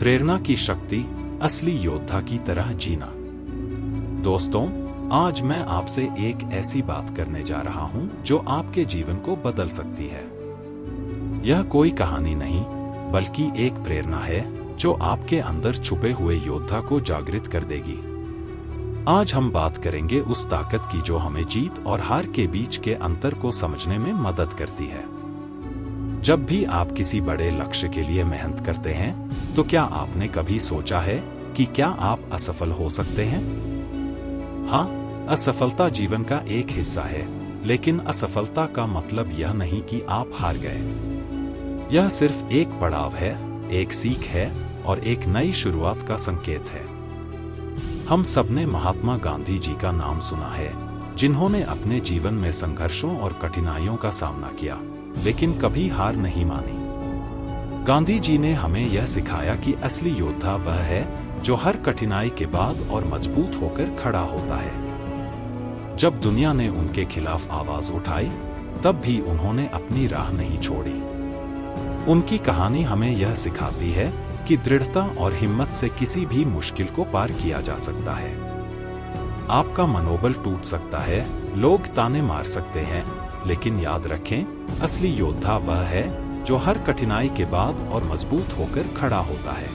प्रेरणा की शक्ति, असली योद्धा की तरह जीना। दोस्तों, आज मैं आपसे एक ऐसी बात करने जा रहा हूं जो आपके जीवन को बदल सकती है। यह कोई कहानी नहीं, बल्कि एक प्रेरणा है जो आपके अंदर छुपे हुए योद्धा को जागृत कर देगी। आज हम बात करेंगे उस ताकत की जो हमें जीत और हार के बीच के अंतर को समझने में मदद करती है। जब भी आप किसी बड़े लक्ष्य के लिए मेहनत करते हैं, तो क्या आपने कभी सोचा है कि क्या आप असफल हो सकते हैं? हाँ, असफलता जीवन का एक हिस्सा है, लेकिन असफलता का मतलब यह नहीं कि आप हार गए। यह सिर्फ एक पड़ाव है, एक सीख है और एक नई शुरुआत का संकेत है। हम सबने महात्मा गांधी जी का नाम सुना है, जिन्होंने अपने जीवन में संघर्षों और कठिनाइयों का सामना किया, लेकिन कभी हार नहीं मानी। गांधी जी ने हमें यह सिखाया कि असली योद्धा वह है जो हर कठिनाई के बाद और मजबूत होकर खड़ा होता है। जब दुनिया ने उनके खिलाफ आवाज उठाई, तब भी उन्होंने अपनी राह नहीं छोड़ी। उनकी कहानी हमें यह सिखाती है कि दृढ़ता और हिम्मत से किसी भी मुश्किल को पार किया जा सकता है। आपका मनोबल टूट सकता है, लोग ताने मार सकते हैं, लेकिन याद रखें, असली योद्धा वह है जो हर कठिनाई के बाद और मजबूत होकर खड़ा होता है।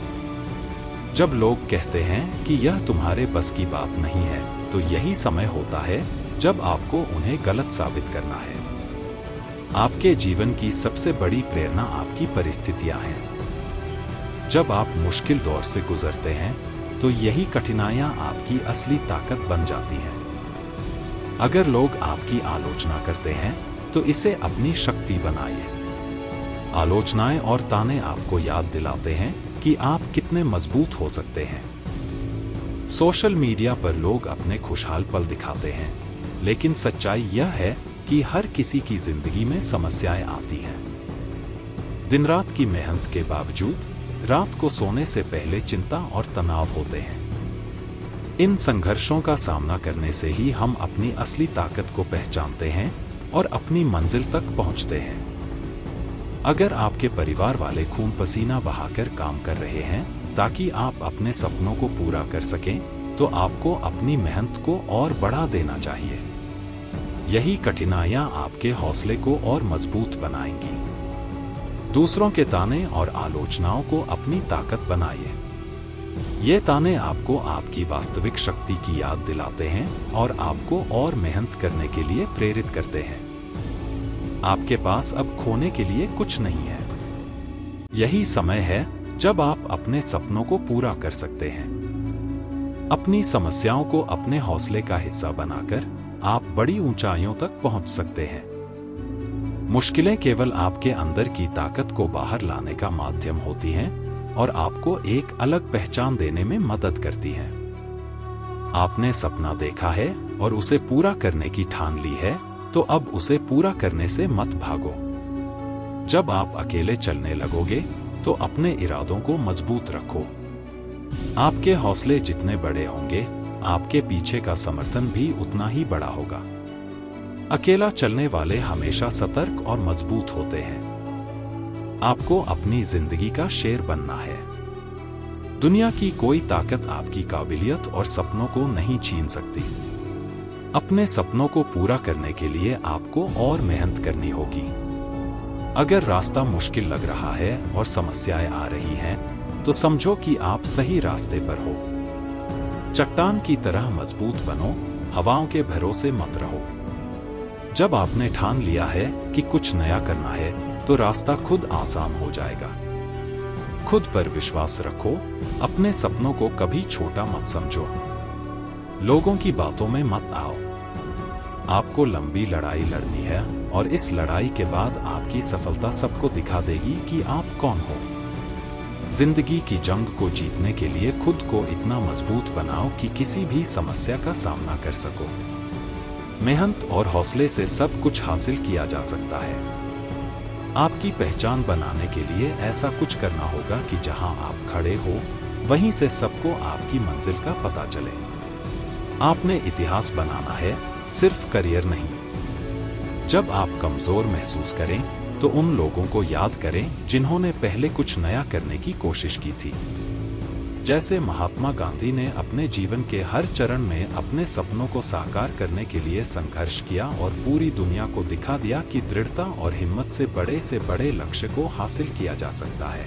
जब लोग कहते हैं कि यह तुम्हारे बस की बात नहीं है, तो यही समय होता है जब आपको उन्हें गलत साबित करना है। आपके जीवन की सबसे बड़ी प्रेरणा आपकी परिस्थितियां हैं। जब आप मुश्किल दौर से गुजरते हैं, तो यही कठिनाइयां आपकी असली ताकत बन जाती हैं। अगर लोग आपकी आलोचना करते हैं, तो इसे अपनी शक्ति बनाइए। आलोचनाएं और ताने आपको याद दिलाते हैं कि आप कितने मजबूत हो सकते हैं। सोशल मीडिया पर लोग अपने खुशहाल पल दिखाते हैं, लेकिन सच्चाई यह है कि हर किसी की जिंदगी में समस्याएं आती हैं। दिन रात की मेहनत के बावजूद रात को सोने से पहले चिंता और तनाव होते हैं। इन संघर्षों का सामना करने से ही हम अपनी असली ताकत को पहचानते हैं और अपनी मंजिल तक पहुंचते हैं। अगर आपके परिवार वाले खून पसीना बहाकर काम कर रहे हैं ताकि आप अपने सपनों को पूरा कर सकें, तो आपको अपनी मेहनत को और बढ़ा देना चाहिए। यही कठिनाइयां आपके हौसले को और मजबूत बनाएंगी। दूसरों के ताने और आलोचनाओं को अपनी ताकत बनाइए। ये ताने आपको आपकी वास्तविक शक्ति की याद दिलाते हैं और आपको और मेहनत करने के लिए प्रेरित करते हैं। आपके पास अब खोने के लिए कुछ नहीं है। यही समय है जब आप अपने सपनों को पूरा कर सकते हैं। अपनी समस्याओं को अपने हौसले का हिस्सा बनाकर आप बड़ी ऊंचाइयों तक पहुंच सकते हैं। मुश्किलें केवल आपके अंदर की ताकत को बाहर लाने का माध्यम होती हैं और आपको एक अलग पहचान देने में मदद करती हैं। आपने सपना देखा है और उसे पूरा करने की ठान ली है, तो अब उसे पूरा करने से मत भागो। जब आप अकेले चलने लगोगे, तो अपने इरादों को मजबूत रखो। आपके हौसले जितने बड़े होंगे, आपके पीछे का समर्थन भी उतना ही बड़ा होगा। अकेला चलने वाले हमेशा सतर्क और मजबूत होते हैं। आपको अपनी जिंदगी का शेर बनना है। दुनिया की कोई ताकत आपकी काबिलियत और सपनों को नहीं छीन सकती। अपने सपनों को पूरा करने के लिए आपको और मेहनत करनी होगी। अगर रास्ता मुश्किल लग रहा है और समस्याएं आ रही हैं, तो समझो कि आप सही रास्ते पर हो। चट्टान की तरह मजबूत बनो, हवाओं के भरोसे मत रहो। जब आपने ठान लिया है कि कुछ नया करना है, तो रास्ता खुद आसान हो जाएगा। खुद पर विश्वास रखो, अपने सपनों को कभी छोटा मत समझो। लोगों की बातों में मत आओ। आपको लंबी लड़ाई लड़नी है और इस लड़ाई के बाद आपकी सफलता सबको दिखा देगी कि आप कौन हो। जिंदगी की जंग को जीतने के लिए खुद को इतना मजबूत बनाओ कि किसी भी समस्या का सामना कर सको। मेहनत और हौसले से सब कुछ हासिल किया जा सकता है। आपकी पहचान बनाने के लिए ऐसा कुछ करना होगा कि जहां आप खड़े हो, वहीं से सबको आपकी मंजिल का पता चले। आपने इतिहास बनाना है, सिर्फ करियर नहीं। जब आप कमजोर महसूस करें, तो उन लोगों को याद करें जिन्होंने पहले कुछ नया करने की कोशिश की थी। जैसे महात्मा गांधी ने अपने जीवन के हर चरण में अपने सपनों को साकार करने के लिए संघर्ष किया और पूरी दुनिया को दिखा दिया कि दृढ़ता और हिम्मत से बड़े लक्ष्य को हासिल किया जा सकता है।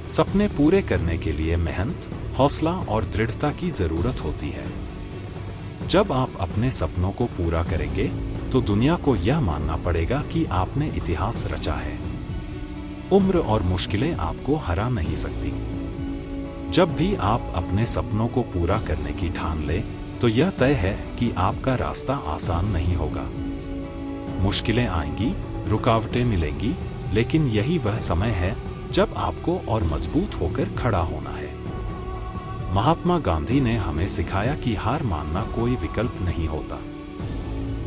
सपने पूरे करने के लिए मेहनत, हौसला और दृढ़ता की जरूरत होती है। जब आप अपने सपनों को पूरा करेंगे तो दुनिया को यह मानना पड़ेगा कि आपने इतिहास रचा है। उम्र और मुश्किलें आपको हरा नहीं सकती। जब भी आप अपने सपनों को पूरा करने की ठान लें, तो यह तय है कि आपका रास्ता आसान नहीं होगा। मुश्किलें आएंगी, रुकावटें मिलेंगी, लेकिन यही वह समय है जब आपको और मजबूत होकर खड़ा होना है। महात्मा गांधी ने हमें सिखाया कि हार मानना कोई विकल्प नहीं होता।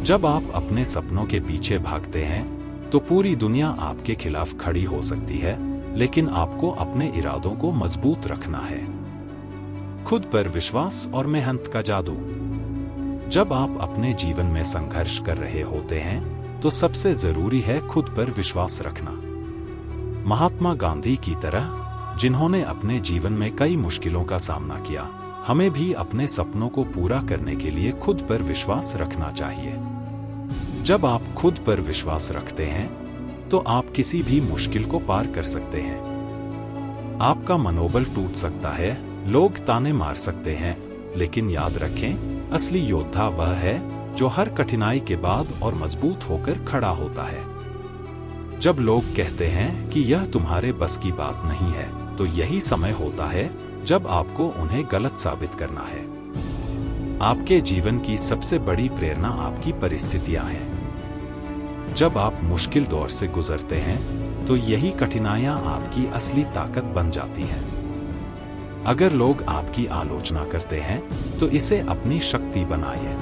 जब आप अपने सपनों के पीछे भागते हैं, तो पूरी दुनिया आपके खिलाफ खड़ी हो सकती है, लेकिन आपको अपने इरादों को मजबूत रखना है। खुद पर विश्वास और मेहनत का जादू। जब आप अपने जीवन में संघर्ष कर रहे होते हैं, तो सबसे जरूरी है खुद पर विश्वास रखना। महात्मा गांधी की तरह, जिन्होंने अपने जीवन में कई मुश्किलों का सामना किया, हमें भी अपने सपनों को पूरा करने के लिए खुद पर विश्वास रखना चाहिए। जब आप खुद पर विश्वास रखते हैं, तो आप किसी भी मुश्किल को पार कर सकते हैं। आपका मनोबल टूट सकता है, लोग ताने मार सकते हैं, लेकिन याद रखें, असली योद्धा वह है जो हर कठिनाई के बाद और मजबूत होकर खड़ा होता है। जब लोग कहते हैं कि यह तुम्हारे बस की बात नहीं है, तो यही समय होता है जब आपको उन्हें गलत साबित करना है। आपके जीवन की सबसे बड़ी प्रेरणा आपकी परिस्थितियां हैं। जब आप मुश्किल दौर से गुजरते हैं, तो यही कठिनाइयां आपकी असली ताकत बन जाती हैं। अगर लोग आपकी आलोचना करते हैं, तो इसे अपनी शक्ति बनाइए।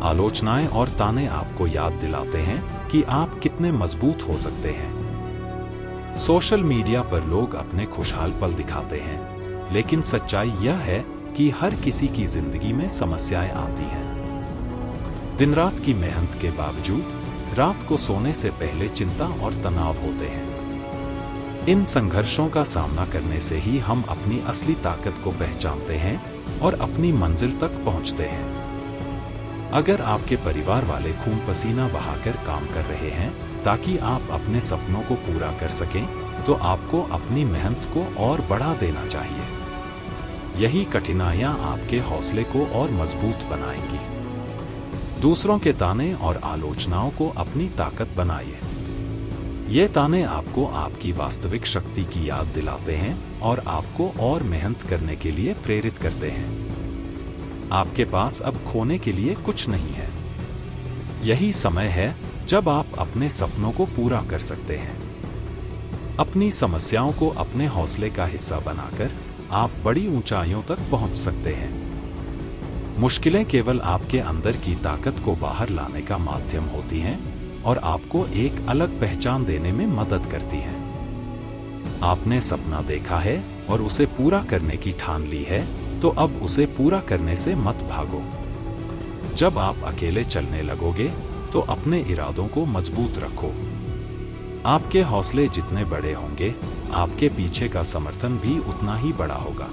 आलोचनाएं और ताने आपको याद दिलाते हैं कि आप कितने मजबूत हो सकते हैं। सोशल मीडिया पर लोग अपने खुशहाल पल दिखाते हैं, लेकिन सच्चाई यह है कि हर किसी की जिंदगी में समस्याएं आती हैं। दिन रात की मेहनत के बावजूद रात को सोने से पहले चिंता और तनाव होते हैं। इन संघर्षों का सामना करने से ही हम अपनी असली ताकत को पहचानते हैं और अपनी मंजिल तक पहुंचते हैं। अगर आपके परिवार वाले खून पसीना बहाकर काम कर रहे हैं ताकि आप अपने सपनों को पूरा कर सकें, तो आपको अपनी मेहनत को और बढ़ा देना चाहिए। यही कठिनाइयां आपके हौसले को और मजबूत बनाएंगी। दूसरों के ताने और आलोचनाओं को अपनी ताकत बनाइए। ये ताने आपको आपकी वास्तविक शक्ति की याद दिलाते हैं और आपको और मेहनत करने के लिए प्रेरित करते हैं। आपके पास अब खोने के लिए कुछ नहीं है। यही समय है जब आप अपने सपनों को पूरा कर सकते हैं। अपनी समस्याओं को अपने हौसले का हिस्सा बनाकर आप बड़ी ऊंचाइयों तक पहुंच सकते हैं। मुश्किलें केवल आपके अंदर की ताकत को बाहर लाने का माध्यम होती हैं और आपको एक अलग पहचान देने में मदद करती हैं। आपने सपना देखा है और उसे पूरा करने की ठान ली है, तो अब उसे पूरा करने से मत भागो। जब आप अकेले चलने लगोगे, तो अपने इरादों को मजबूत रखो। आपके हौसले जितने बड़े होंगे, आपके पीछे का समर्थन भी उतना ही बड़ा होगा।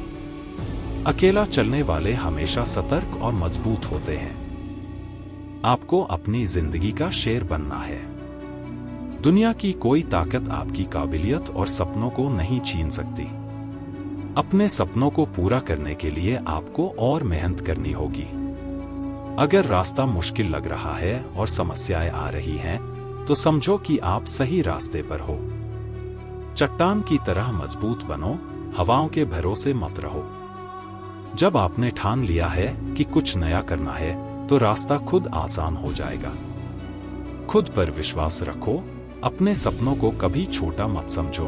अकेला चलने वाले हमेशा सतर्क और मजबूत होते हैं। आपको अपनी जिंदगी का शेर बनना है। दुनिया की कोई ताकत आपकी काबिलियत और सपनों को नहीं छीन सकती। अपने सपनों को पूरा करने के लिए आपको और मेहनत करनी होगी। अगर रास्ता मुश्किल लग रहा है और समस्याएं आ रही हैं, तो समझो कि आप सही रास्ते पर हो। चट्टान की तरह मजबूत बनो, हवाओं के भरोसे मत रहो। जब आपने ठान लिया है कि कुछ नया करना है, तो रास्ता खुद आसान हो जाएगा। खुद पर विश्वास रखो, अपने सपनों को कभी छोटा मत समझो।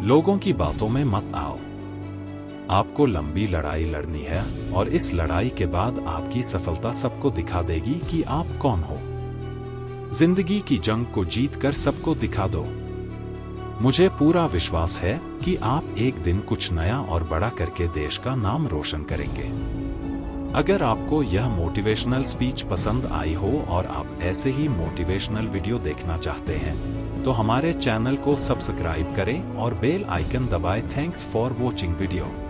लोगों की बातों में मत आओ। आपको लंबी लड़ाई लड़नी है और इस लड़ाई के बाद आपकी सफलता सबको दिखा देगी कि आप कौन हो। जिंदगी की जंग को जीतकर सबको दिखा दो। मुझे पूरा विश्वास है कि आप एक दिन कुछ नया और बड़ा करके देश का नाम रोशन करेंगे। अगर आपको यह मोटिवेशनल स्पीच पसंद आई हो और आप ऐसे ही मोटिवेशनल वीडियो देखना चाहते हैं, तो हमारे चैनल को सब्सक्राइब करें और बेल आइकन दबाएं। Thanks for watching video.